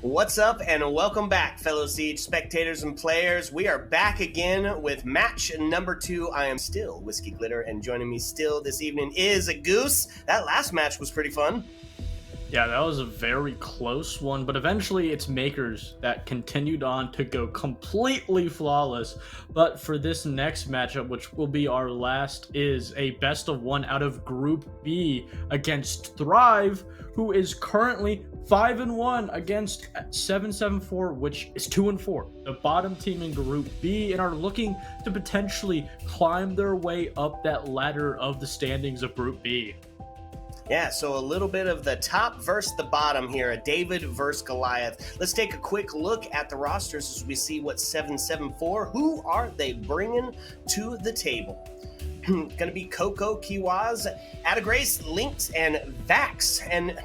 What's up and welcome back, fellow Siege spectators and players. We are back again with match number 2. I am still Whiskey Glitter, and joining me still this evening is a Goose. That last match was pretty fun. Yeah, that was a very close one, but eventually it's Makers that continued on to go completely flawless. But for this next matchup, which will be our last, is a best of 1 out of Group B against Thrive, who is currently 5-1 against 774, which is 2-4. The bottom team in Group B, and are looking to potentially climb their way up that ladder of the standings of Group B. Yeah, so a little bit of the top versus the bottom here, a David versus Goliath. Let's take a quick look at the rosters as we see what 774, who are they bringing to the table? Going to be Coco, Kiwaz, Adagrace, Lynx, and Vax. And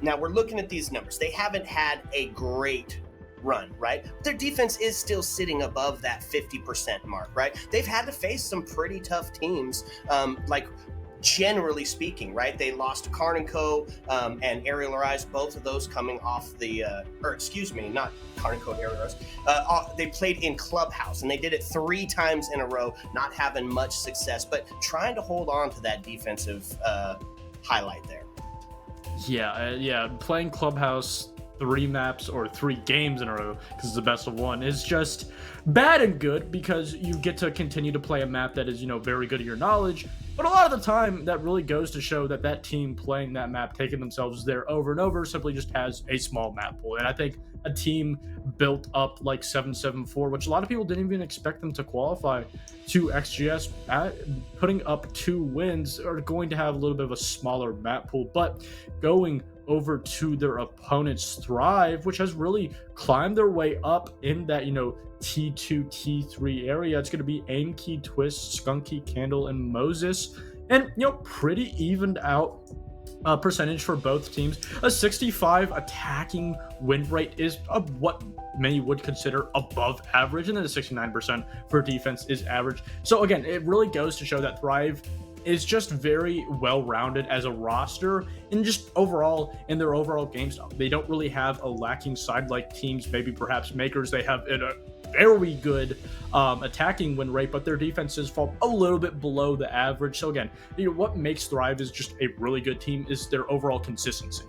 now we're looking at these numbers. They haven't had a great run, right? But their defense is still sitting above that 50% mark, right? They've had to face some pretty tough teams, generally speaking, right? They lost Karn & Co. And Aerial Arise, both of those coming off the, not Karn & Co. and Aerial Arise. They played in Clubhouse, and they did it 3 times in a row, not having much success, but trying to hold on to that defensive highlight there. Yeah, playing Clubhouse 3 maps or 3 games in a row, because it's the best of 1, is just bad and good, because you get to continue to play a map that is, very good at your knowledge. But a lot of the time, that really goes to show that that team playing that map, taking themselves there over and over, simply just has a small map pool. And I think a team built up like 774, which a lot of people didn't even expect them to qualify to XGS, putting up 2 wins, are going to have a little bit of a smaller map pool. But going over to their opponent's Thrive, which has really climbed their way up in that, T2, T3 area. It's going to be Aim Key, Twist, Skunky, Candle, and Moses. And, pretty evened out percentage for both teams. A 65 attacking win rate is what many would consider above average, and then a 69% for defense is average. So again, it really goes to show that Thrive is just very well-rounded as a roster, and just overall in their overall game style. They don't really have a lacking side like teams, maybe perhaps Makers. They have a very good attacking win rate, but their defenses fall a little bit below the average. So again, what makes Thrive is just a really good team is their overall consistency.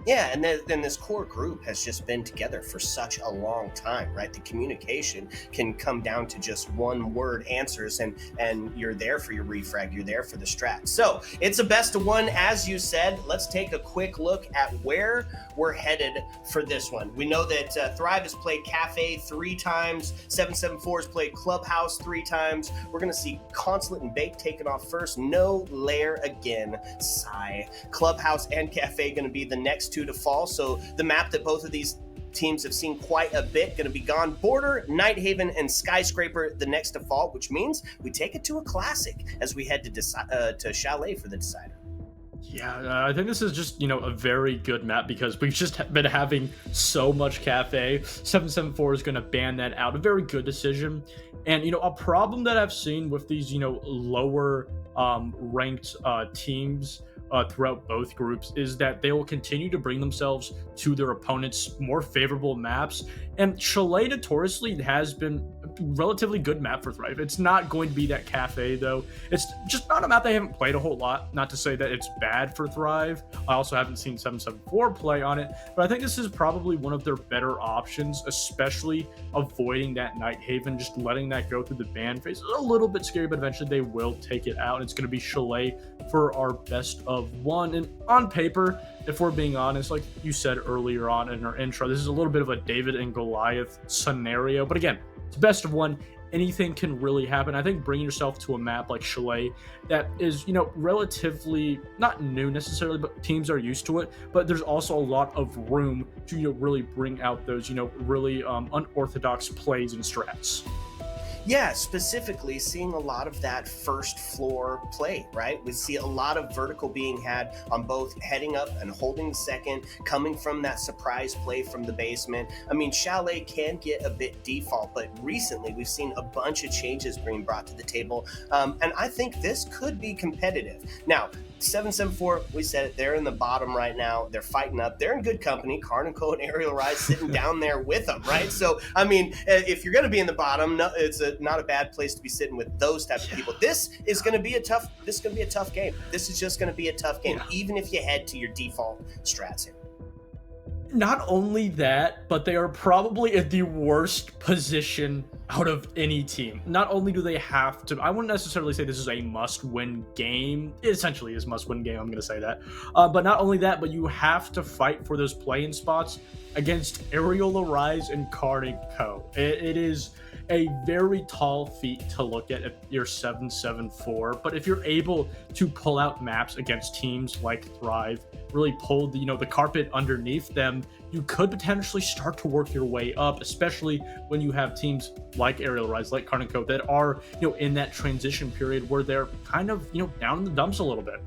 Yeah, and then this core group has just been together for such a long time, right? The communication can come down to just one-word answers, and you're there for your refrag, you're there for the strat. So it's a best of 1, as you said. Let's take a quick look at where we're headed for this one. We know that Thrive has played Cafe 3 times, 774 has played Clubhouse 3 times. We're going to see Consulate and Bake taken off first. No Lair again. Sigh. Clubhouse and Cafe going to be the next 2 to fall. So the map that both of these teams have seen quite a bit going to be gone. Border, Nighthaven, and Skyscraper the next to fall, which means we take it to a classic as we head to Chalet for the decider. Yeah, I think this is just, a very good map, because we've just been having so much Cafe. 774 is going to ban that out. A very good decision. And, a problem that I've seen with these, lower ranked teams throughout both groups is that they will continue to bring themselves to their opponents' more favorable maps. And Chalet notoriously has been a relatively good map for Thrive. It's not going to be that Cafe, though. It's just not a map they haven't played a whole lot. Not to say that it's bad for Thrive. I also haven't seen 774 play on it, but I think this is probably one of their better options, especially avoiding that Nighthaven, just letting that go through the ban phase. It's a little bit scary, but eventually they will take it out. It's going to be Chalet for our best of 1. And on paper, if we're being honest, like you said earlier on in our intro, this is a little bit of a David and Goliath scenario. But again, it's best of 1. Anything can really happen. I think bringing yourself to a map like Chalet that is, relatively not new necessarily, but teams are used to it. But there's also a lot of room to, really bring out those, really unorthodox plays and strats. Yeah, specifically seeing a lot of that first floor play, right? We see a lot of vertical being had on both heading up and holding second, coming from that surprise play from the basement. I mean, Chalet can get a bit default, but recently we've seen a bunch of changes being brought to the table, and I think this could be competitive. Now, 774, we said it, they're in the bottom right now. They're fighting up. They're in good company. Carnico and Aerial Rise sitting down there with them, right? So, I mean, if you're going to be in the bottom, no, it's not a bad place to be sitting with those type of people. This is going to be a tough game. This is just going to be a tough game, even if you head to your default strats here. Not only that, but they are probably in the worst position out of any team. Not only do they have to, I wouldn't necessarily say this is a must-win game. It essentially is must-win game, I'm going to say that. But not only that, but you have to fight for those play-in spots against Areola Rise and Carnico. It is a very tall feat to look at if you're 7-7-4, but if you're able to pull out maps against teams like Thrive, really pull the carpet underneath them, you could potentially start to work your way up, especially when you have teams like Aerial Rise, like Carnico, that are in that transition period where they're kind of down in the dumps a little bit.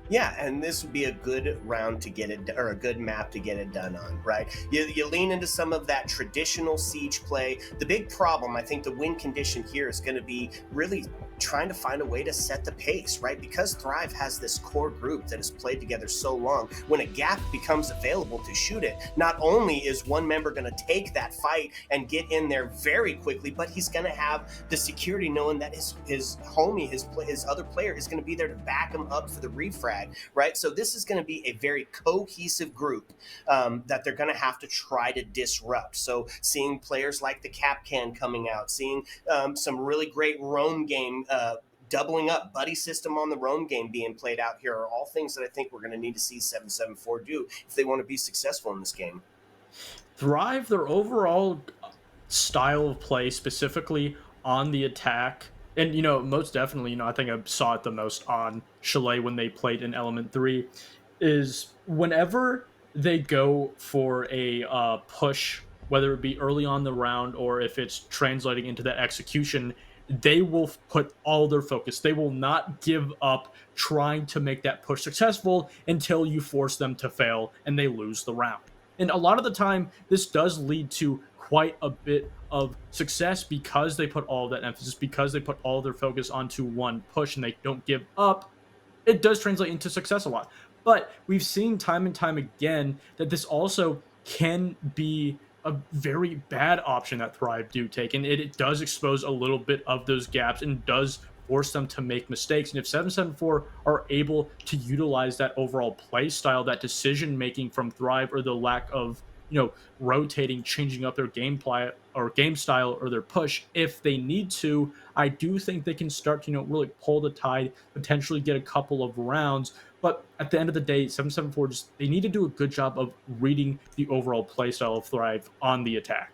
Yeah, and this would be a good round to get it, or a good map to get it done on, right? You lean into some of that traditional siege play. The big problem, I think, the win condition here is going to be really trying to find a way to set the pace, right? Because Thrive has this core group that has played together so long, when a gap becomes available to shoot it, not only is one member going to take that fight and get in there very quickly, but he's going to have the security knowing that his homie, his other player is going to be there to back him up for the refrag, right? So this is going to be a very cohesive group that they're going to have to try to disrupt. So seeing players like the Capcan coming out, seeing some really great roam game doubling up, buddy system on the roam game being played out here are all things that I think we're going to need to see 774 do if they want to be successful in this game. Thrive, their overall style of play, specifically on the attack, and most definitely, I think I saw it the most on Chalet when they played in Element 3, is whenever they go for a push, whether it be early on the round or if it's translating into that execution, they will put all their focus. They will not give up trying to make that push successful until you force them to fail and they lose the round. And a lot of the time, this does lead to quite a bit of success because they put all that emphasis, because they put all their focus onto one push and they don't give up. It does translate into success a lot. But we've seen time and time again that this also can be a very bad option that Thrive do take, and it does expose a little bit of those gaps and does force them to make mistakes. And if 774 are able to utilize that overall play style, that decision making from Thrive, or the lack of rotating, changing up their gameplay or game style or their push if they need to, I do think they can start to really pull the tide, potentially get a couple of rounds. But at the end of the day, 774 they need to do a good job of reading the overall play style of Thrive on the attack.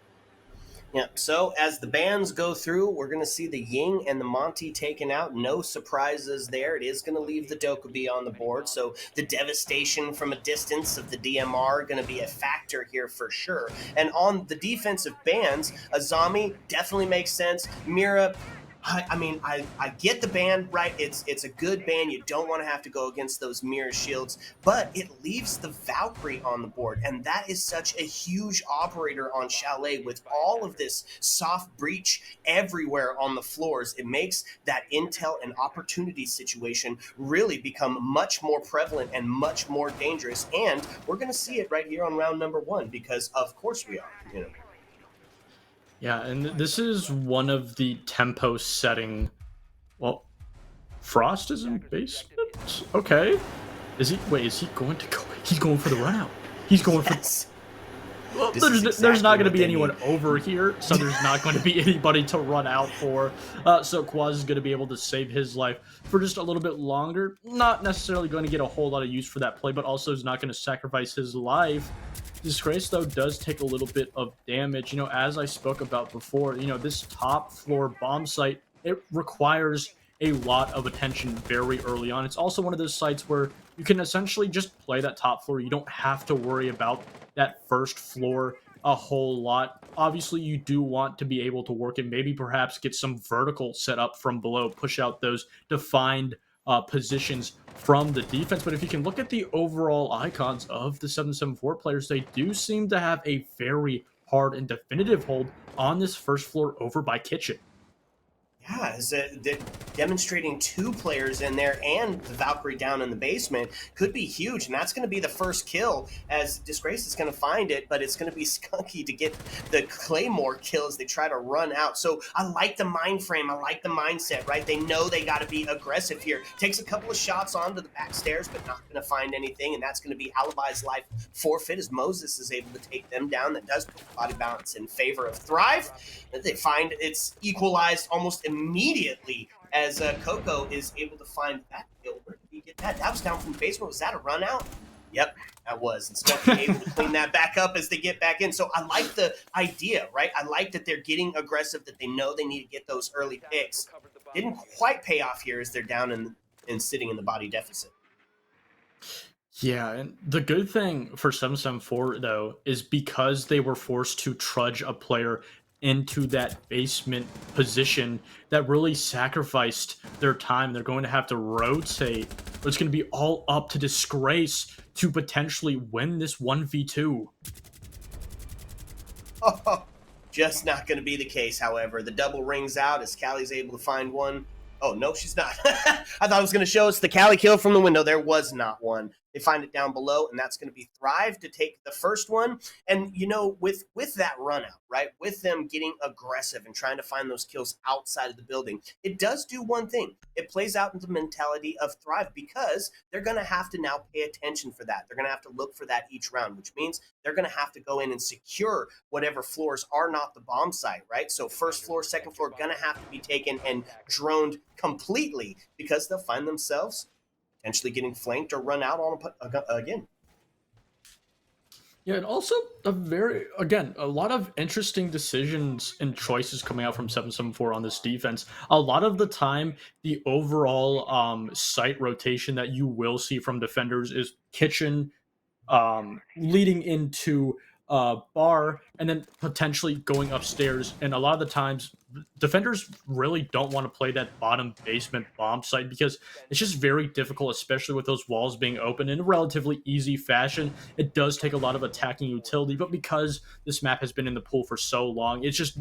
Yeah, so as the bands go through, we're going to see the Ying and the Monty taken out. No surprises there. It is going to leave the Dokkaebi on the board, so the devastation from a distance of the DMR going to be a factor here for sure. And on the defensive bands, Azami definitely makes sense. Mira, I get the ban, right? It's a good ban. You don't want to have to go against those mirror shields, but it leaves the Valkyrie on the board, and that is such a huge operator on Chalet with all of this soft breach everywhere on the floors. It makes that intel and opportunity situation really become much more prevalent and much more dangerous, and we're going to see it right here on round number 1 because of course we are. Yeah, and this is one of the tempo setting. Well, Frost is in basement? Okay. Is he going to go? He's going for the run out. He's going for. Well, there's not going to be anyone over here, so there's not going to be anybody to run out for. So Quaz is going to be able to save his life for just a little bit longer. Not necessarily going to get a whole lot of use for that play, but also is not going to sacrifice his life. Disgrace, though, does take a little bit of damage. As I spoke about before, this top floor bomb site, it requires a lot of attention very early on. It's also one of those sites where you can essentially just play that top floor. You don't have to worry about that first floor a whole lot. Obviously, you do want to be able to work and maybe perhaps get some vertical set up from below, push out those defined positions from the defense. But if you can look at the overall icons of the 774 players, they do seem to have a very hard and definitive hold on this first floor over by Kitchen. Yeah, demonstrating two players in there and the Valkyrie down in the basement could be huge, and that's going to be the first kill. As Disgrace is going to find it, but it's going to be Skunky to get the Claymore kill as they try to run out. So I like the mind frame, I like the mindset. Right, they know they got to be aggressive here. Takes a couple of shots onto the back stairs, but not going to find anything, and that's going to be Alibi's life forfeit as Moses is able to take them down. That does put body balance in favor of Thrive. They find it's equalized almost immediately as Coco is able to find that kill. Where did he get that? That was down from the basement. Was that a run out? Yep, that was. And Skunky able to clean that back up as they get back in. So I like the idea, right? I like that they're getting aggressive, that they know they need to get those early picks. Didn't quite pay off here as they're down and sitting in the body deficit. Yeah, and the good thing for 774 though is because they were forced to trudge a player into that basement position that really sacrificed their time. They're going to have to rotate, but it's going to be all up to Disgrace to potentially win this 1v2. Oh, just not going to be the case, however. The double rings out as Callie's able to find one. Oh, no, she's not. I thought it was going to show us the Callie kill from the window. There was not one. They find it down below, and that's going to be Thrive to take the first one. And, with that run out, right, with them getting aggressive and trying to find those kills outside of the building, it does do one thing. It plays out into the mentality of Thrive because they're going to have to now pay attention for that. They're going to have to look for that each round, which means they're going to have to go in and secure whatever floors are not the bomb site, right? So first floor, second floor, going to have to be taken and droned completely because they'll find themselves potentially getting flanked or run out on again. Yeah, and also a lot of interesting decisions and choices coming out from 774 on this defense. A lot of the time, the overall site rotation that you will see from defenders is kitchen, leading into bar, and then potentially going upstairs. And a lot of the times, defenders really don't want to play that bottom basement bomb site because it's just very difficult, especially with those walls being open in a relatively easy fashion. It does take a lot of attacking utility, but because this map has been in the pool for so long, it's just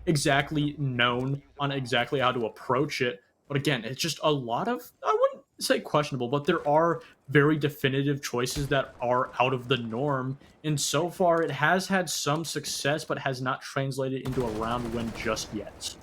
exactly known on exactly how to approach it. But again, it's just a lot of, I wouldn't say questionable, but there are very definitive choices that are out of the norm. And so far, it has had some success, but has not translated into a round win just yet.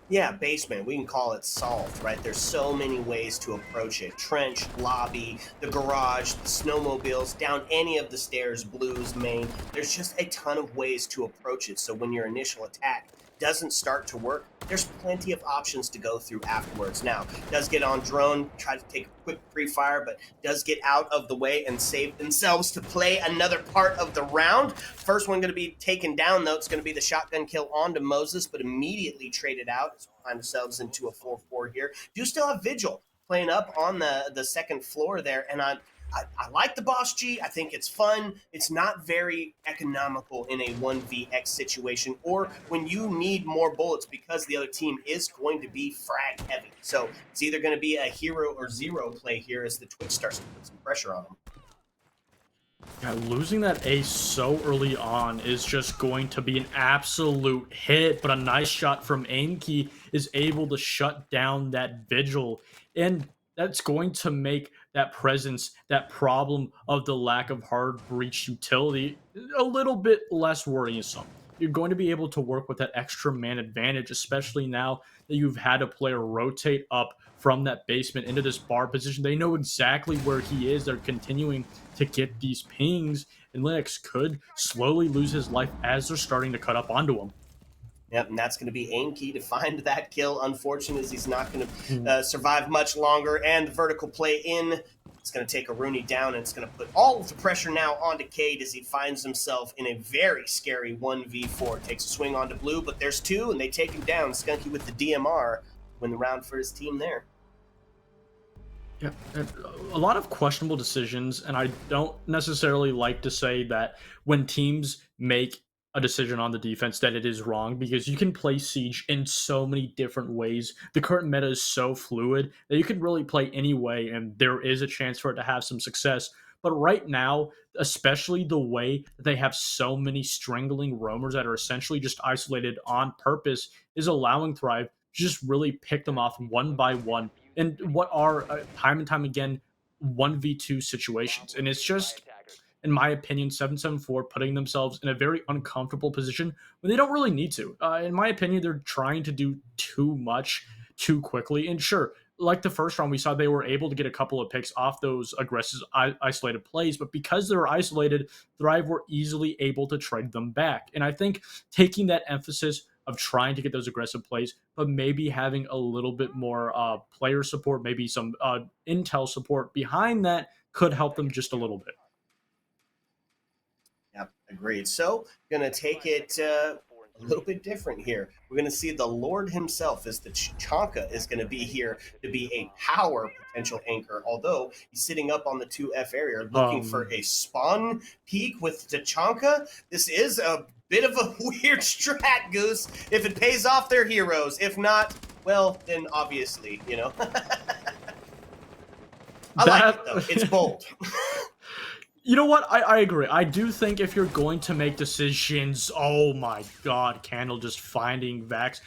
Yeah, basement. We can call it solved, right? There's so many ways to approach it. Trench, lobby, the garage, the snowmobiles, down any of the stairs, blues, main. There's just a ton of ways to approach it. So when your initial attack doesn't start to work, there's plenty of options to go through afterwards. Now, does get on drone, try to take a quick pre-fire, but does get out of the way and save themselves to play another part of the round. First one going to be taken down, though. It's going to be the shotgun kill onto Moses, but immediately traded out as we find ourselves into a 4-4 here. Do still have Vigil playing up on the second floor there, and I like the Boss G. I think it's fun. It's not very economical in a 1vx situation or when you need more bullets because the other team is going to be frag heavy. So it's either going to be a hero or zero play here as the Twitch starts to put some pressure on them. Yeah, losing that ace so early on is just going to be an absolute hit, but a nice shot from Aimkey is able to shut down that Vigil, and that's going to make that presence, that problem of the lack of hard breach utility, a little bit less worrisome. You're going to be able to work with that extra man advantage, especially now that you've had a player rotate up from that basement into this bar position. They know exactly where he is. They're continuing to get these pings, and Linux could slowly lose his life as they're starting to cut up onto him. Yep, and that's going to be Aimkey to find that kill. Unfortunate as he's not going Mm. to survive much longer. And the vertical play in. It's going to take a Rooney down, and it's going to put all of the pressure now onto Cade as he finds himself in a very scary 1v4. Takes a swing onto Blue, but there's two, and they take him down. Skunky with the DMR win the round for his team there. Yeah, a lot of questionable decisions, and I don't necessarily like to say that when teams make a decision on the defense that it is wrong because you can play Siege in so many different ways. The current meta is so fluid that you can really play any way, and there is a chance for it to have some success. But right now, especially the way that they have so many strangling roamers that are essentially just isolated on purpose, is allowing Thrive just really pick them off one by one, and what are time and time again 1v2 situations. And it's just, in my opinion, 774 putting themselves in a very uncomfortable position when they don't really need to. In my opinion, they're trying to do too much too quickly. And sure, like the first round, we saw they were able to get a couple of picks off those aggressive isolated plays, but because they were isolated, Thrive were easily able to trade them back. And I think taking that emphasis of trying to get those aggressive plays, but maybe having a little bit more player support, maybe some intel support behind that could help them just a little bit. Yep, agreed. So, gonna take it a little bit different here. We're gonna see the Lord himself, as the Chonka is gonna be here to be a power potential anchor. Although he's sitting up on the 2F area, looking for a spawn peak with Tachanka. This is a bit of a weird strat, Goose. If it pays off, they're heroes. If not, well, then obviously, you know. I like it though. It's bold. You know what? I agree. I do think if you're going to make decisions, oh my god, Candle just finding Vax.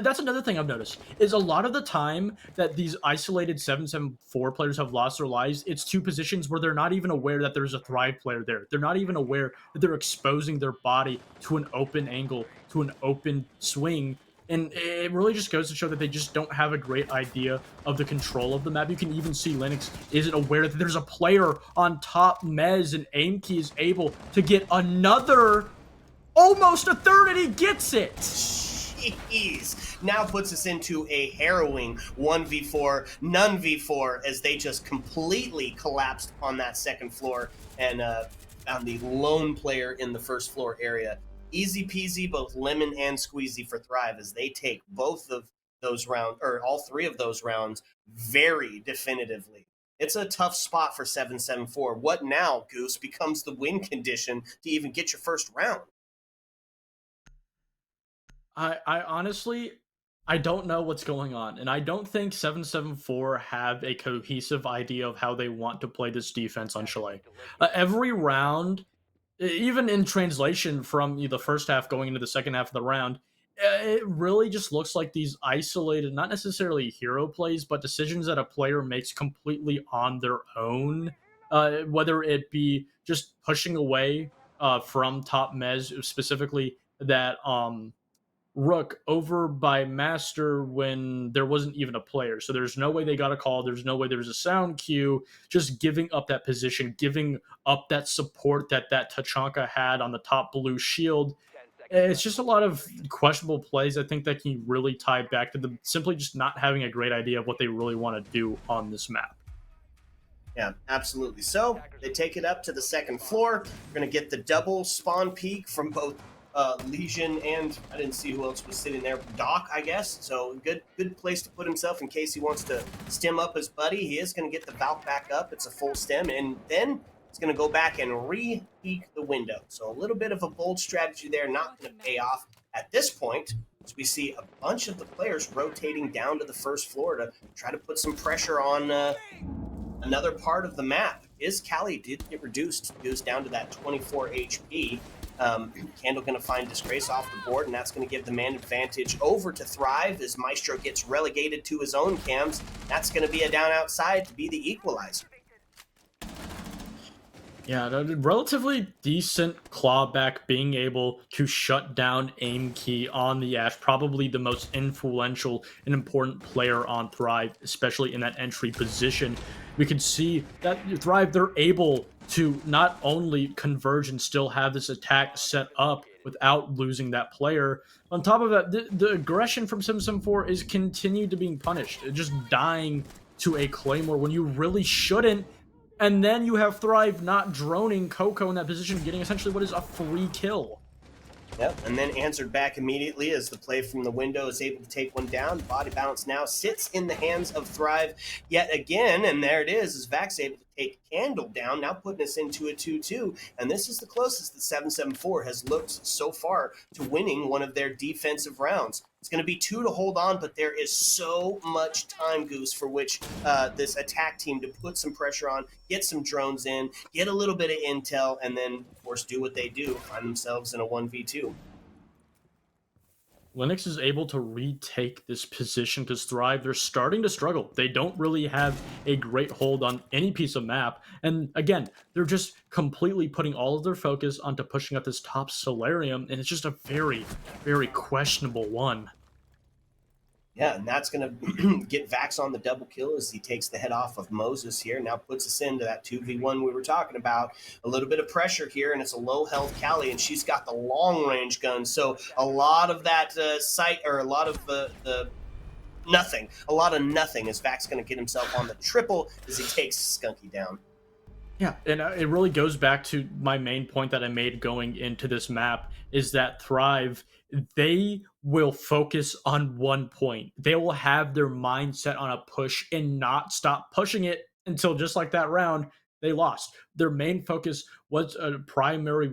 That's another thing I've noticed, is a lot of the time that these isolated 774 players have lost their lives, it's two positions where they're not even aware that there's a Thrive player there. They're not even aware that they're exposing their body to an open angle, to an open swing. And it really just goes to show that they just don't have a great idea of the control of the map. You can even see Linux isn't aware that there's a player on top Mez, and Aimkey is able to get another, almost a third, and he gets it. Jeez. Now puts us into a harrowing 1v4, none v4, as they just completely collapsed on that second floor and on the lone player in the first floor area. Easy peasy, both lemon and squeezy for Thrive, as they take both of those rounds, or all three of those rounds, very definitively. It's a tough spot for 774. What now, Goose, becomes the win condition to even get your first round? I honestly, I don't know what's going on, and I don't think 774 have a cohesive idea of how they want to play this defense on Chalet. Every round, even in translation from the first half going into the second half of the round, it really just looks like these isolated, not necessarily hero plays, but decisions that a player makes completely on their own. Whether it be just pushing away from top Mez, specifically that Rook over by Master when there wasn't even a player. So there's no way they got a call. There's no way there was a sound cue. Just giving up that position, giving up that support that Tachanka had on the top blue shield. It's just a lot of questionable plays, I think, that can really tie back to them simply just not having a great idea of what they really want to do on this map. Yeah, absolutely. So they take it up to the second floor. We're going to get the double spawn peak from both Legion and I didn't see who else was sitting there. Doc, I guess. So good place to put himself in case he wants to stem up his buddy. He is going to get the Valk back up. It's a full stem, and then he's going to go back and re-peek the window. So a little bit of a bold strategy there, not going to pay off at this point. As we see a bunch of the players rotating down to the first floor to try to put some pressure on another part of the map. Is Cali did get reduced, goes down to that 24 HP. Candle going to find Disgrace off the board, and that's going to give the man advantage over to Thrive as Maestro gets relegated to his own cams. That's going to be a down outside to be the equalizer. Yeah, a relatively decent clawback, being able to shut down Aimkey on the Ash, probably the most influential and important player on Thrive, especially in that entry position. We can see that Thrive, they're able to not only converge and still have this attack set up without losing that player. On top of that, the aggression from 774 is continued to being punished, just dying to a Claymore when you really shouldn't. And then you have Thrive not droning Coco in that position, getting essentially what is a free kill. Yep, and then answered back immediately as the play from the window is able to take one down. Body bounce now sits in the hands of Thrive yet again, and there it is, as Vax able to take Candle down, now putting us into a 2-2, and this is the closest that 774 has looked so far to winning one of their defensive rounds. It's going to be 2 to hold on, but there is so much time, Goose, for which this attack team to put some pressure on, get some drones in, get a little bit of intel, and then, of course, do what they do, find themselves in a 1v2. Linux is able to retake this position because Thrive, they're starting to struggle. They don't really have a great hold on any piece of map. And again, they're just completely putting all of their focus onto pushing up this top Solarium, and it's just a very, very questionable one. Yeah, and that's going to get Vax on the double kill as he takes the head off of Moses here. Now puts us into that 2v1 we were talking about. A little bit of pressure here, and it's a low health Callie, and she's got the long range gun. So a lot of that sight, or a lot of the nothing, a lot of nothing as Vax going to get himself on the triple as he takes Skunky down. Yeah, and it really goes back to my main point that I made going into this map is that Thrive, they will focus on one point. They will have their mindset on a push and not stop pushing it until just like that round, they lost. Their main focus was a primary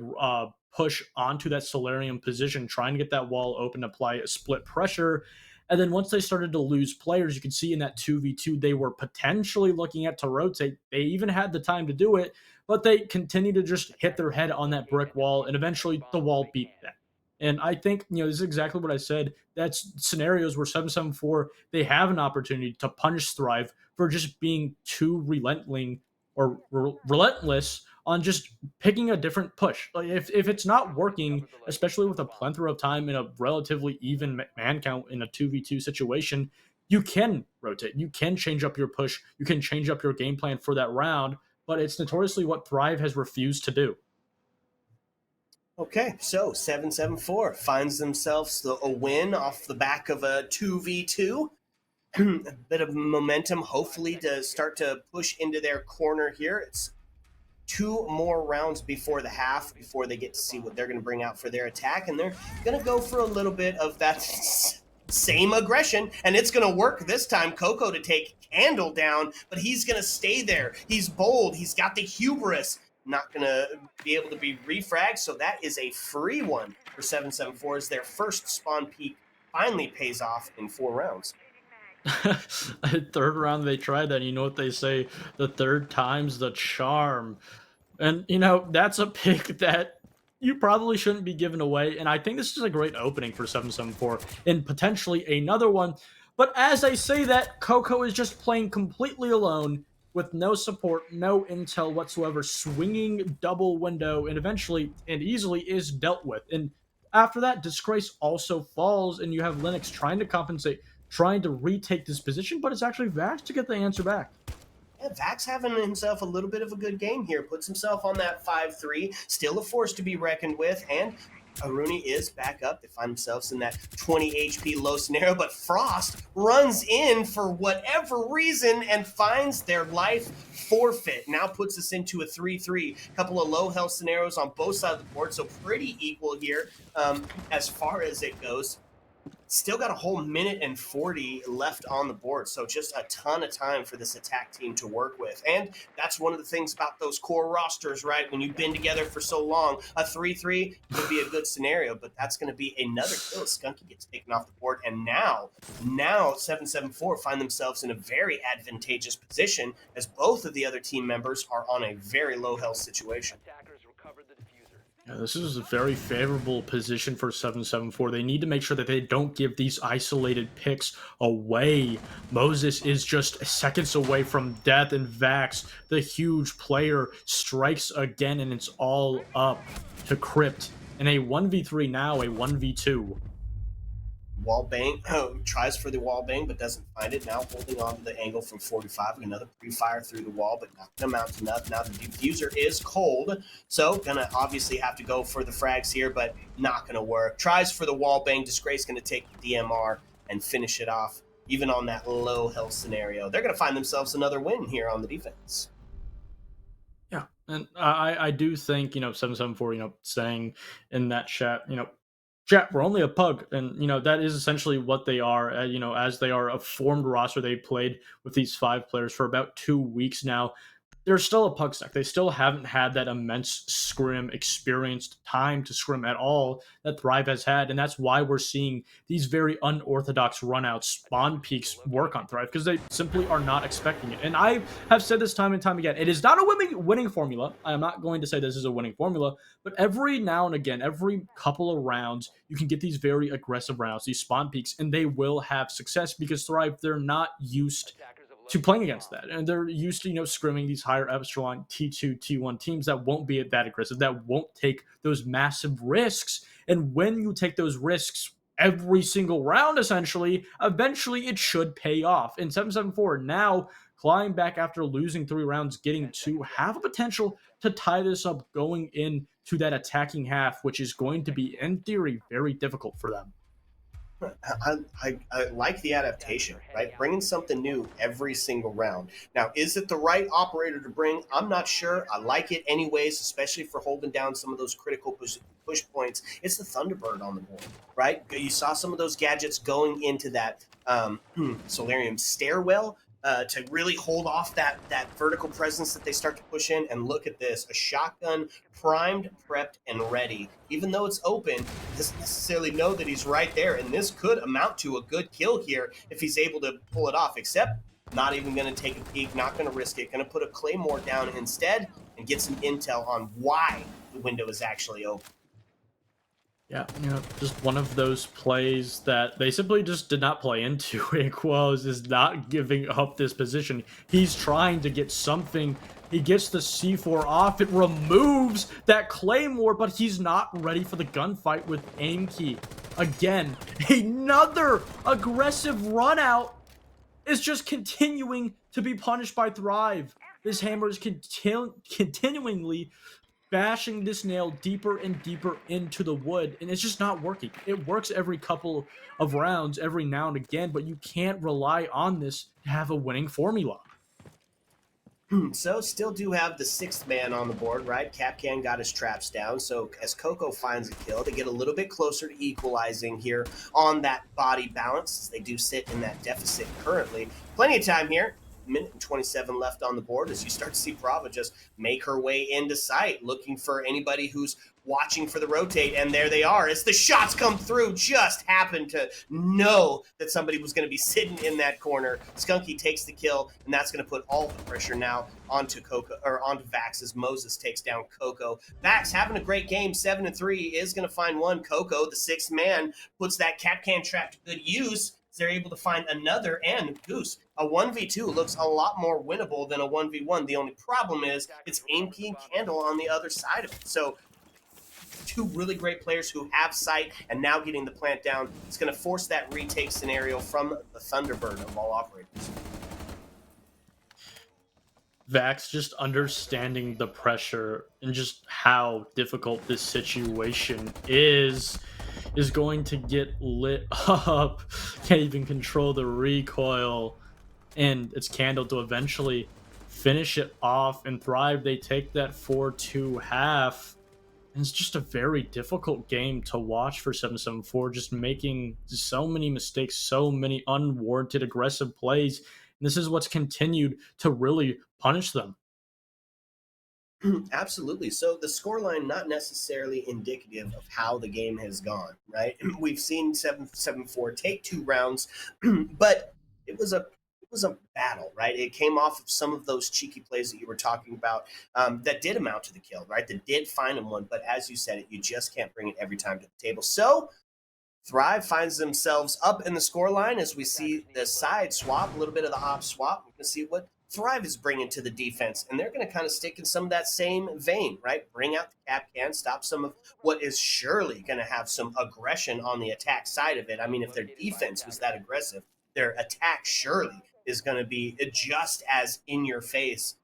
push onto that Solarium position, trying to get that wall open, apply a split pressure. And then once they started to lose players, you can see in that 2v2, they were potentially looking at to rotate. They even had the time to do it, but they continued to just hit their head on that brick wall, and eventually the wall beat them. And I think, this is exactly what I said. That's scenarios where 774, they have an opportunity to punish Thrive for just being too relentless on just picking a different push. Like if it's not working, especially with a plethora of time in a relatively even man count in a 2v2 situation, you can rotate. You can change up your push. You can change up your game plan for that round, but it's notoriously what Thrive has refused to do. Okay, so 774 finds themselves a win off the back of a 2v2. A bit of momentum, hopefully, to start to push into their corner here. It's two more rounds before the half, before they get to see what they're going to bring out for their attack, and they're going to go for a little bit of that same aggression, and it's going to work this time. Coco to take Candle down, but he's going to stay there. He's bold. He's got the hubris. Not going to be able to be refragged, so that is a free one for 774 as their first spawn peak finally pays off in 4 rounds. Third round they tried that. You know what they say? The third time's the charm. And that's a pick that you probably shouldn't be giving away. And I think this is a great opening for 774 and potentially another one. But as I say that, Coco is just playing completely alone with no support, no intel whatsoever, swinging double window, and eventually and easily is dealt with. And after that, Disgrace also falls, and you have Linux trying to compensate, trying to retake this position, but it's actually Vax to get the answer back. Yeah, Vax having himself a little bit of a good game here. Puts himself on that 5-3. Still a force to be reckoned with. And Aruni is back up. They find themselves in that 20 HP low scenario. But Frost runs in for whatever reason and finds their life forfeit. Now puts us into a 3-3. Couple of low health scenarios on both sides of the board. So pretty equal here as far as it goes. Still got a whole minute and 40 left on the board, so just a ton of time for this attack team to work with. And that's one of the things about those core rosters, right? When you've been together for so long, a 3-3 could be a good scenario, but that's going to be another kill. Skunky gets taken off the board, and now 774 find themselves in a very advantageous position as both of the other team members are on a very low health situation. Yeah, this is a very favorable position for 774. They need to make sure that they don't give these isolated picks away. Moses is just seconds away from death, and Vax, the huge player, strikes again, and it's all up to Crypt. In a 1v3 now, a 1v2. Wall bang, tries for the wall bang, but doesn't find it. Now holding on to the angle from 45. Another pre-fire through the wall, but not going to amount to enough. Now the diffuser is cold, so going to obviously have to go for the frags here, but not going to work. Tries for the wall bang. Disgrace going to take the DMR and finish it off, even on that low health scenario. They're going to find themselves another win here on the defense. Yeah, and I do think, 774, saying in that chat, chat, we're only a pug, and that is essentially what they are. As they are a formed roster, they played with these 5 players for about 2 weeks now. they're still a puck stack. They still haven't had that immense scrim experienced time to scrim at all that Thrive has had. And that's why we're seeing these very unorthodox runouts, spawn peaks work on Thrive because they simply are not expecting it. And I have said this time and time again, it is not a winning formula. I am not going to say this is a winning formula, but every now and again, every couple of rounds, you can get these very aggressive rounds, these spawn peaks, and they will have success because Thrive, they're not used to playing against that. And they're used to, scrimming these higher echelon T2, T1 teams that won't be that aggressive, that won't take those massive risks. And when you take those risks every single round, essentially, eventually it should pay off. In 774, now clawing back after losing 3 rounds, getting 2, have a potential to tie this up going into that attacking half, which is going to be, in theory, very difficult for them. I like the adaptation, right? Bringing something new every single round. Now, is it the right operator to bring? I'm not sure. I like it anyways, especially for holding down some of those critical push points. It's the Thunderbird on the board, right? You saw some of those gadgets going into that Solarium stairwell. To really hold off that vertical presence that they start to push in. And look at this, a shotgun primed, prepped, and ready. Even though it's open, doesn't necessarily know that he's right there. And this could amount to a good kill here if he's able to pull it off, except not even going to take a peek, not going to risk it, going to put a Claymore down instead and get some intel on why the window is actually open. Yeah, just one of those plays that they simply just did not play into. Aquos is not giving up this position. He's trying to get something. He gets the C4 off. It removes that Claymore, but he's not ready for the gunfight with aim key. Again, another aggressive run out is just continuing to be punished by Thrive. This hammer is continually bashing this nail deeper and deeper into the wood, and it's just not working. It works every couple of rounds, every now and again, but you can't rely on this to have a winning formula. So still do have the 6th man on the board, right? Capcan got his traps down. So as Coco finds a kill, they get a little bit closer to equalizing here on that body balance, as they do sit in that deficit currently. Plenty of time here. Minute and 27 left on the board as you start to see Brava just make her way into sight, looking for anybody who's watching for the rotate, and there they are. As the shots come through, just happened to know that somebody was going to be sitting in that corner. Skunky takes the kill, and that's going to put all the pressure now onto Coco, or onto Vax, as Moses takes down Coco. Vax having a great game, 7-3, is going to find one. Coco, the 6th man, puts that Capcan trap to good use. They're able to find another, and Goose. A 1v2 looks a lot more winnable than a 1v1. The only problem is it's aim key and Candle on the other side of it. So 2 really great players who have sight, and now getting the plant down, it's going to force that retake scenario from the Thunderbird of all operators. Vax just understanding the pressure and just how difficult this situation is going to get lit up. Can't even control the recoil, and it's Candle to eventually finish it off. And Thrive, they take that 4-2 half, and it's just a very difficult game to watch for 774, just making so many mistakes, so many unwarranted aggressive plays. And this is what's continued to really punish them. Absolutely. So the scoreline not necessarily indicative of how the game has gone, right? We've seen 7-4 take 2 rounds, but it was a battle, right? It came off of some of those cheeky plays that you were talking about that did amount to the kill, right? That did find him one, but as you said, you just can't bring it every time to the table. So Thrive finds themselves up in the scoreline as we see the side swap, a little bit of the op swap. We're going to see what Thrive is bringing to the defense, and they're going to kind of stick in some of that same vein, right? Bring out the cap can, stop some of what is surely going to have some aggression on the attack side of it. I mean, if their defense was that aggressive, their attack surely is going to be just as in your face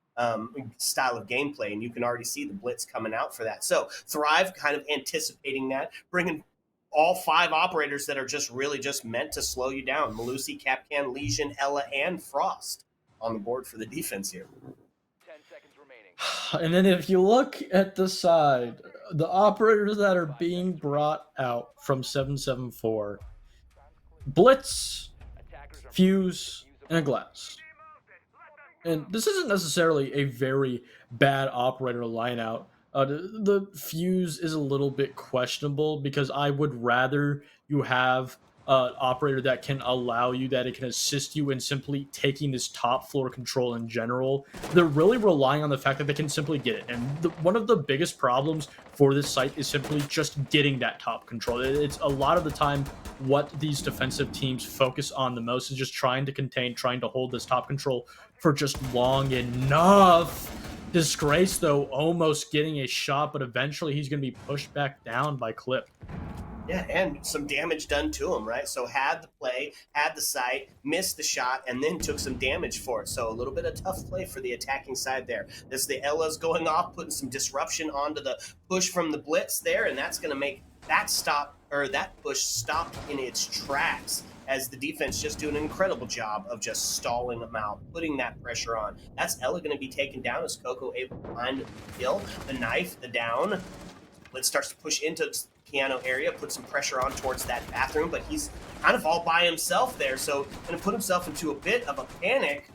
style of gameplay, and you can already see the blitz coming out for that. So Thrive kind of anticipating that, bringing all 5 operators that are just really just meant to slow you down. Malusi, Capcan, Legion, Ella, and Frost on the board for the defense here. 10 seconds remaining. And then if you look at the side, the operators that are being brought out from 774, Blitz, Fuse, and a Glass. And this isn't necessarily a very bad operator lineout. The fuse is a little bit questionable because I would rather you have an operator that can allow you, that it can assist you in simply taking this top floor control in general. They're really relying on the fact that they can simply get it. And one of the biggest problems for this site is simply just getting that top control. It's a lot of the time what these defensive teams focus on the most is just trying to contain, trying to hold this top control for just long enough. Disgrace, though, almost getting a shot, but eventually he's going to be pushed back down by Clip. Yeah, and some damage done to him, right? So had the play, had the sight, missed the shot, and then took some damage for it. So a little bit of tough play for the attacking side there. As the Ella's going off, putting some disruption onto the push from the blitz there, and that's going to make that stop, or that push stop in its tracks, as the defense just do an incredible job of just stalling them out, putting that pressure on. That's Ella going to be taken down as Coco able to find the kill, the knife, the down. Blitz starts to push into the piano area, put some pressure on towards that bathroom, but he's kind of all by himself there, so going to put himself into a bit of a panic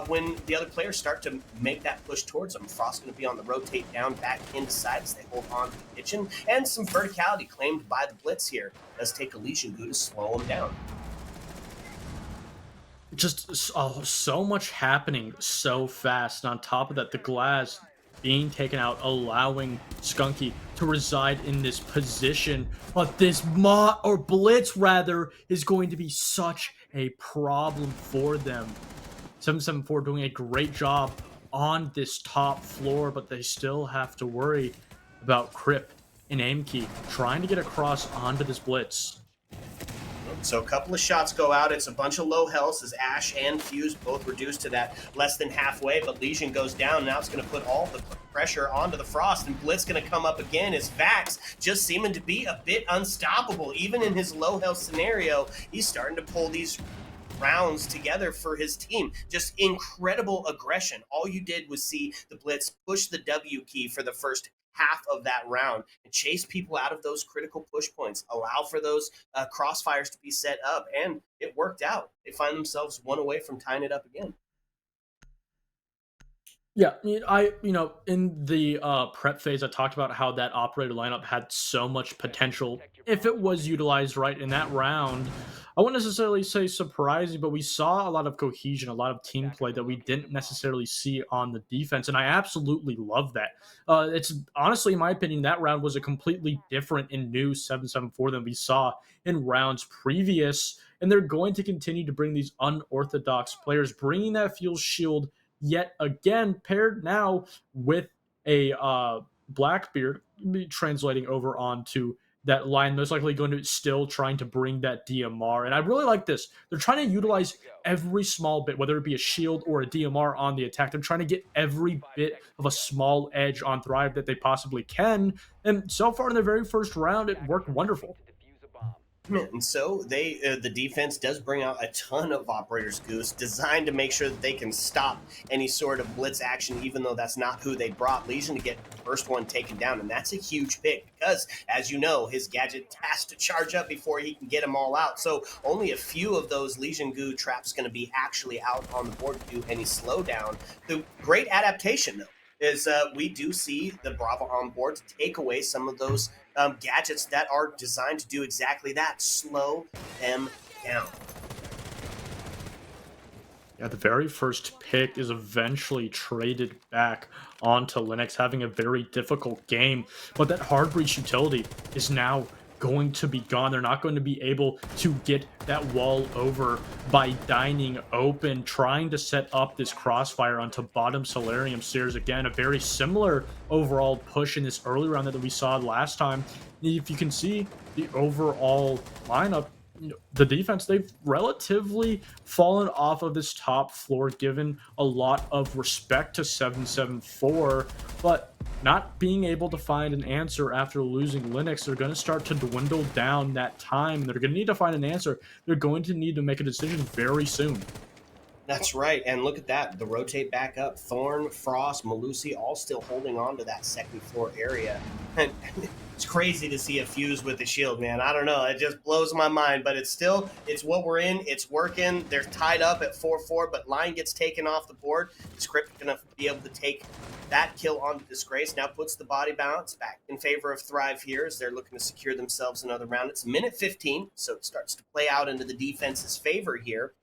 when the other players start to make that push towards him. Frost going to be on the rotate down back inside as they hold on to the kitchen, and some verticality claimed by the Blitz here. Does take a Legion Goo to slow him down. Just so much happening so fast. And on top of that, the glass being taken out, allowing Skunky to reside in this position. But this Blitz rather is going to be such a problem for them. 774 doing a great job on this top floor, but they still have to worry about Crip and Aimkey trying to get across onto this Blitz. So a couple of shots go out. It's a bunch of low health as Ash and Fuse both reduced to that less than halfway, but Legion goes down. Now it's going to put all the pressure onto the Frost, and Blitz going to come up again as Vax just seeming to be a bit unstoppable. Even in his low health scenario, he's starting to pull these rounds together for his team. Just incredible aggression. All you did was see the Blitz push the W key for the first half of that round and chase people out of those critical push points, allow for those crossfires to be set up, and it worked out. They find themselves one away from tying it up again. Yeah, in the prep phase, I talked about how that operator lineup had so much potential if it was utilized right in that round. I wouldn't necessarily say surprising, but we saw a lot of cohesion, a lot of team play that we didn't necessarily see on the defense, and I absolutely love that. It's honestly, in my opinion, that round was a completely different and new 774 than we saw in rounds previous, and they're going to continue to bring these unorthodox players, bringing that fuel shield yet again, paired now with a Blackbeard, translating over onto that line, most likely going to still trying to bring that DMR. And I really like this. They're trying to utilize every small bit, whether it be a shield or a DMR on the attack. They're trying to get every bit of a small edge on Thrive that they possibly can. And so far in the very first round, it worked wonderful. And so the defense does bring out a ton of operators, Goose, designed to make sure that they can stop any sort of blitz action, even though that's not who they brought. Legion to get the first one taken down, and that's a huge pick because, as you know, his gadget has to charge up before he can get them all out. So only a few of those Legion Goo traps going to be actually out on the board to do any slowdown. The great adaptation, though, is we do see the Brava on board to take away some of those gadgets that are designed to do exactly that, slow them down. Yeah, the very first pick is eventually traded back onto Linux, having a very difficult game. But that hard breach utility is now going to be gone. They're not going to be able to get that wall over by dining open, trying to set up this crossfire onto bottom Solarium stairs. Again, a very similar overall push in this early round that we saw last time. If you can see the overall lineup, the defense, they've relatively fallen off of this top floor, given a lot of respect to 774, but not being able to find an answer after losing Linux, they're going to start to dwindle down that time. They're going to need to find an answer. They're going to need to make a decision very soon. That's right. And look at that. The rotate back up. Thorn, Frost, Malusi all still holding on to that second floor area. And it's crazy to see a fuse with the shield, man. I don't know. It just blows my mind. But it's what we're in. It's working. They're tied up at 4-4, but line gets taken off the board. Script going to be able to take that kill onto Disgrace. Now puts the body balance back in favor of Thrive here as they're looking to secure themselves another round. It's minute 15, so it starts to play out into the defense's favor here.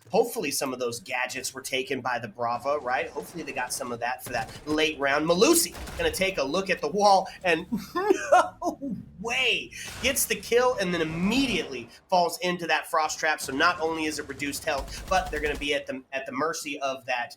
Hopefully some of those gadgets were taken by the Brava, right? Hopefully they got some of that for that late round. Malusi going to take a look at the wall and no way gets the kill and then immediately falls into that frost trap. So not only is it reduced health, but they're going to be at the mercy of that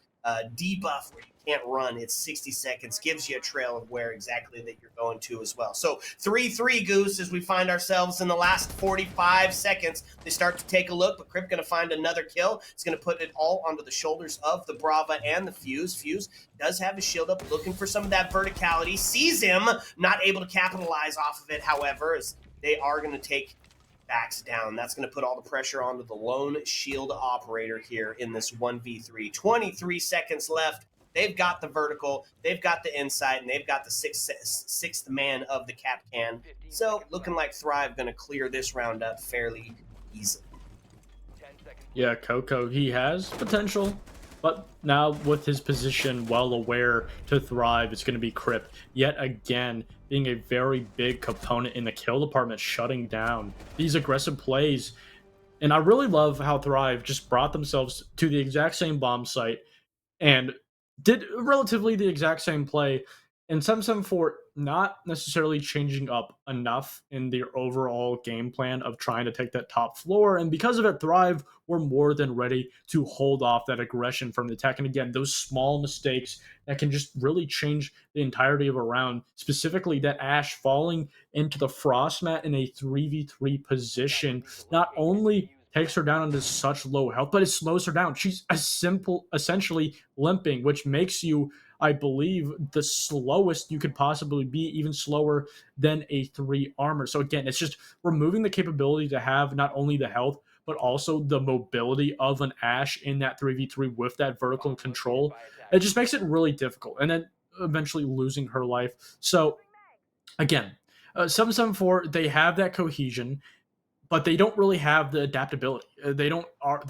debuff where you can't run. It's 60 seconds, gives you a trail of where exactly that you're going to as well. So 3-3 Goose as we find ourselves in the last 45 seconds. They start to take a look, but Crypt going to find another kill. It's going to put it all onto the shoulders of the Brava and the Fuse. Fuse does have his shield up, looking for some of that verticality. Sees him, not able to capitalize off of it, however, as they are going to take backs down. That's going to put all the pressure onto the lone shield operator here in this 1v3. 23 seconds left. They've got the vertical, they've got the insight, and they've got the sixth man of the cap can. So looking like Thrive going to clear this round up fairly easily. Yeah, Coco, he has potential, but now with his position well aware to Thrive, it's going to be Crypt yet again being a very big component in the kill department, shutting down these aggressive plays. And I really love how Thrive just brought themselves to the exact same bomb site and did relatively the exact same play. And 774 not necessarily changing up enough in their overall game plan of trying to take that top floor. And because of it, Thrive were more than ready to hold off that aggression from the attack. And again, those small mistakes that can just really change the entirety of a round, specifically that Ashe falling into the frost mat in a 3v3 position, not only takes her down into such low health, but it slows her down. She's essentially limping, which makes you, I believe, the slowest you could possibly be, even slower than a 3 armor. So again, it's just removing the capability to have not only the health, but also the mobility of an Ashe in that 3v3 with that vertical control. It just makes it really difficult. And then eventually losing her life. So again, 774, they have that cohesion, but they don't really have the adaptability. They're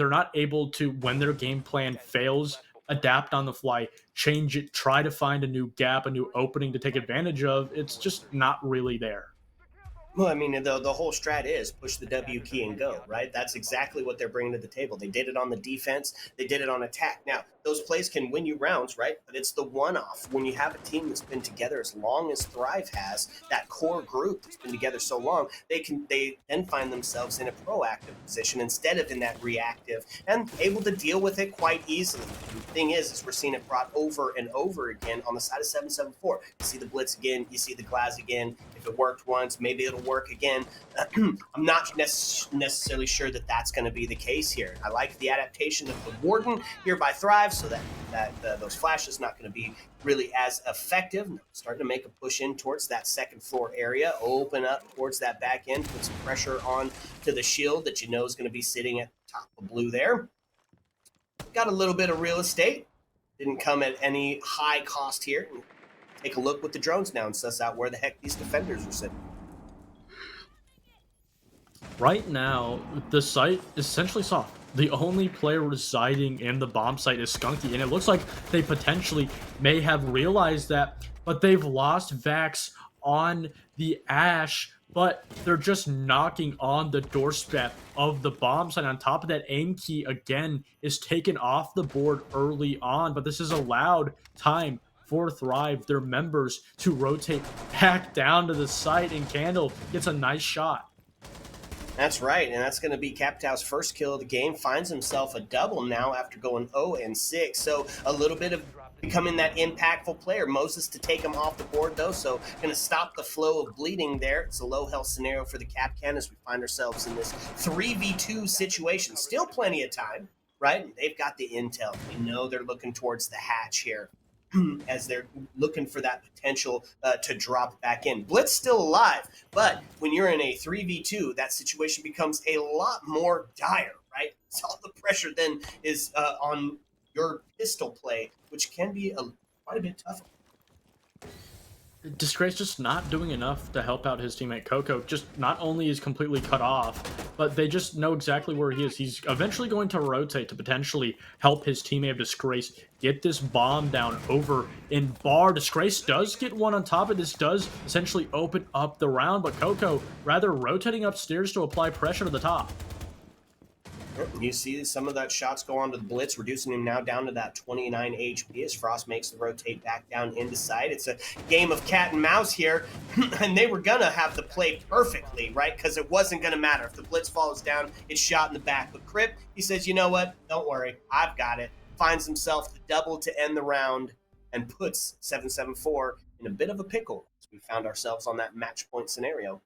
not able to, when their game plan fails, adapt on the fly, change it, try to find a new gap, a new opening to take advantage of. It's just not really there. Well, I mean, the whole strat is push the W key and go, right? That's exactly what they're bringing to the table. They did it on the defense. They did it on attack. Now, those plays can win you rounds, right? But it's the one-off. When you have a team that's been together as long as Thrive has, that core group that's been together so long, they then find themselves in a proactive position instead of in that reactive and able to deal with it quite easily. And the thing is we're seeing it brought over and over again on the side of 774. You see the blitz again, you see the glass again. If it worked once, maybe it'll work again. I'm not necessarily sure that that's going to be the case here. I like the adaptation of the Warden here by Thrive, so that those flashes not going to be really as effective. Starting to make a push in towards that second floor area, open up towards that back end, put some pressure on to the shield that you know is going to be sitting at the top of blue there. Got a little bit of real estate. Didn't come at any high cost here. Take a look with the drones now and suss out where the heck these defenders are sitting. Right now, the site is essentially soft. The only player residing in the bomb site is Skunky, and it looks like they potentially may have realized that, but they've lost Vax on the Ashe, but they're just knocking on the doorstep of the bomb site. On top of that, aim key again is taken off the board early on, but this has allowed time for Thrive, their members, to rotate back down to the site, and Candle gets a nice shot. That's right, and that's going to be Capitow's first kill of the game. Finds himself a double now after going 0-6. So a little bit of becoming that impactful player. Moses to take him off the board, though, so going to stop the flow of bleeding there. It's a low health scenario for the Capcan as we find ourselves in this 3v2 situation. Still plenty of time, right? They've got the intel. We know they're looking towards the hatch here as they're looking for that potential to drop back in. Blitz still alive, but when you're in a 3v2, that situation becomes a lot more dire, right? So all the pressure then is on your pistol play, which can be quite a bit tougher. Disgrace just not doing enough to help out his teammate Coco. Just not only is completely cut off, but they just know exactly where he is. He's eventually going to rotate to potentially help his teammate of Disgrace get this bomb down over in bar. Disgrace does get one on top of this, does essentially open up the round, but Coco rather rotating upstairs to apply pressure to the top. You see some of that shots go onto the Blitz, reducing him now down to that 29 HP as Frost makes the rotate back down into sight. It's a game of cat and mouse here, and they were going to have the play perfectly, right? Because it wasn't going to matter. If the Blitz falls down, it's shot in the back. But Crip, he says, you know what? Don't worry. I've got it. Finds himself the double to end the round and puts 774 in a bit of a pickle as we found ourselves on that match point scenario.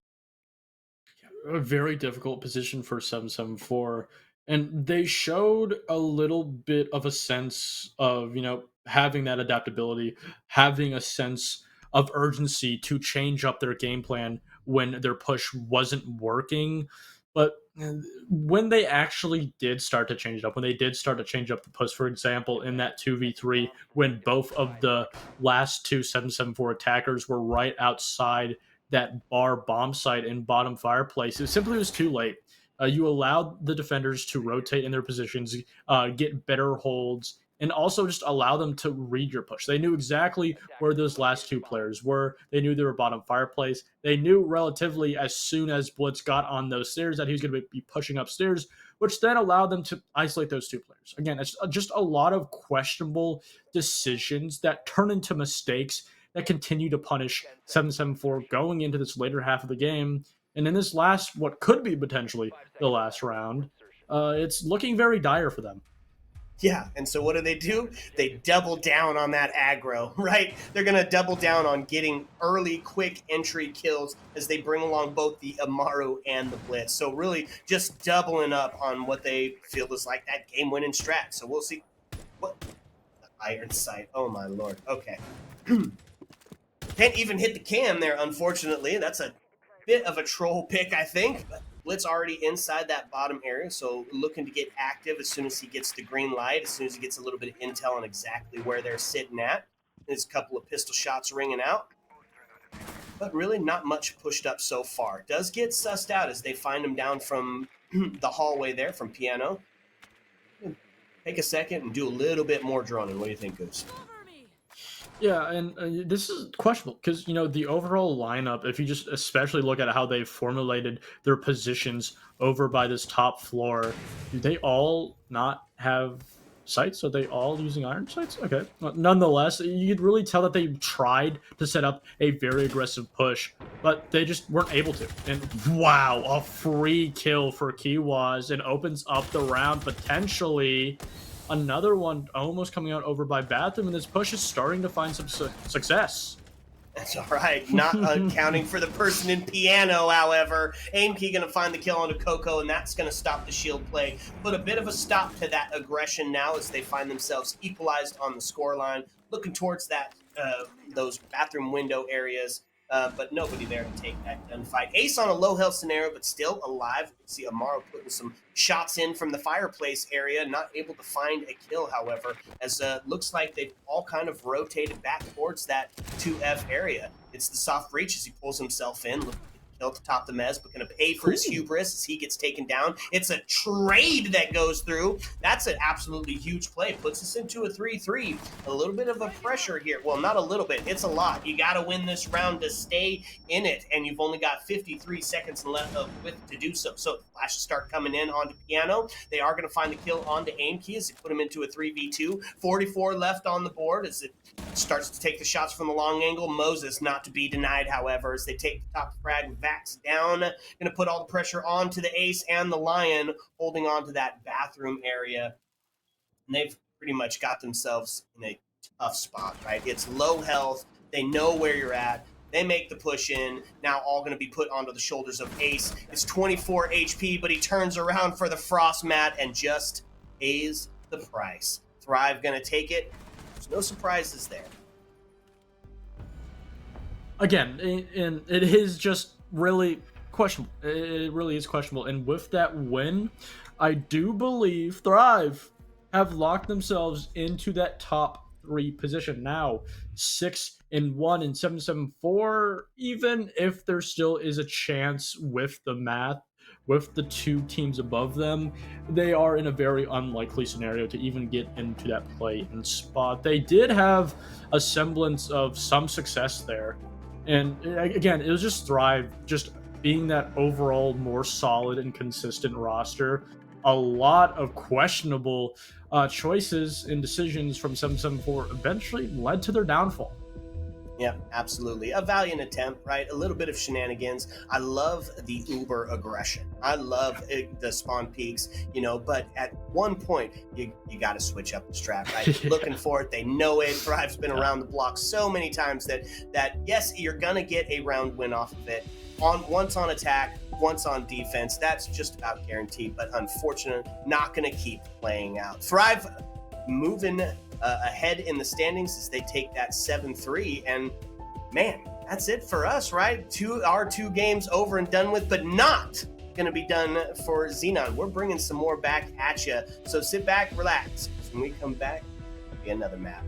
A very difficult position for 774. And they showed a little bit of a sense of, having that adaptability, having a sense of urgency to change up their game plan when their push wasn't working. But when they actually did start to change it up, when they did start to change up the push, for example, in that 2v3, when both of the last two 774 attackers were right outside that bar bomb site in bottom fireplace, it simply was too late. You allowed the defenders to rotate in their positions, get better holds, and also just allow them to read your push. They knew exactly where those last two players were. They knew they were bottom fireplace. They knew relatively as soon as Blitz got on those stairs that he was going to be pushing upstairs, which then allowed them to isolate those two players. Again, it's just a lot of questionable decisions that turn into mistakes that continue to punish 774 going into this later half of the game. And in this last, what could be potentially the last round, it's looking very dire for them. Yeah, and so what do? They double down on that aggro, right? They're going to double down on getting early, quick entry kills as they bring along both the Amaru and the Blitz. So really just doubling up on what they feel is like that game-winning strat. So we'll see. What? The iron sight. Oh, my Lord. Okay. Can't even hit the cam there, unfortunately. That's a bit of a troll pick, I think. But Blitz already inside that bottom area, so looking to get active as soon as he gets the green light, as soon as he gets a little bit of intel on exactly where they're sitting at. There's a couple of pistol shots ringing out, but really not much pushed up so far. Does get sussed out as they find him down from the hallway there from Piano. Take a second and do a little bit more droning. What do you think, Goose? Yeah, and this is questionable because, the overall lineup, if you just especially look at how they formulated their positions over by this top floor, do they all not have sights? Are they all using iron sights? Okay. Well, nonetheless, you could really tell that they tried to set up a very aggressive push, but they just weren't able to. And wow, a free kill for Kiwaz and opens up the round potentially. Another one almost coming out over by Bathroom, and this push is starting to find some success. That's all right. Not accounting for the person in Piano, however. Aimkey going to find the kill onto Coco, and that's going to stop the shield play. Put a bit of a stop to that aggression now as they find themselves equalized on the scoreline, looking towards that those bathroom window areas. But nobody there to take that gunfight. Ace on a low health scenario, but still alive. We see Amaro putting some shots in from the fireplace area, not able to find a kill, however, as looks like they've all kind of rotated back towards that 2F area. It's the soft breach as he pulls himself in, looking to kill to top the mez, but going to pay for his hubris as he gets taken down. It's a trade that goes through. That's an absolutely huge play. Puts us into a 3-3. A little bit of a pressure here. Well, not a little bit. It's a lot. You got to win this round to stay in it, and you've only got 53 seconds left with to do so. So flashes start coming in onto Piano. They are going to find the kill onto Aimkey as they put him into a 3v2. 44 left on the board as it starts to take the shots from the long angle. Moses not to be denied, however, as they take the top frag and backs down. Going to put all the pressure onto the Ace and the Lion, holding on to that bathroom area. And they've pretty much got themselves in a tough spot, right? It's low health. They know where you're at. They make the push in. Now all going to be put onto the shoulders of Ace. It's 24 HP, but he turns around for the frost mat and just pays the price. Thrive going to take it. There's no surprises there. Again, and it is just really questionable. It really is questionable. And with that win, I do believe Thrive have locked themselves into that top 3 position now. 6-1 and 7-4. Even if there still is a chance with the math, with the 2 teams above them, they are in a very unlikely scenario to even get into that play-in spot. They did have a semblance of some success there. And again, it was just Thrive, just being that overall more solid and consistent roster. A lot of questionable choices and decisions from 774 eventually led to their downfall. Yeah, absolutely. A valiant attempt, right? A little bit of shenanigans. I love the uber aggression. I love the spawn peaks, but at one point, you got to switch up the strat, right? Yeah. Looking for it. They know it. Thrive's been around the block so many times that yes, you're going to get a round win off of it. Once on attack, once on defense. That's just about guaranteed, but unfortunate, not going to keep playing out. Thrive moving ahead in the standings as they take that 7-3, and man, that's it for us, right? Our two games over and done with, but not going to be done for Xenon. We're bringing some more back at you, so sit back, relax. When we come back, it'll be another map.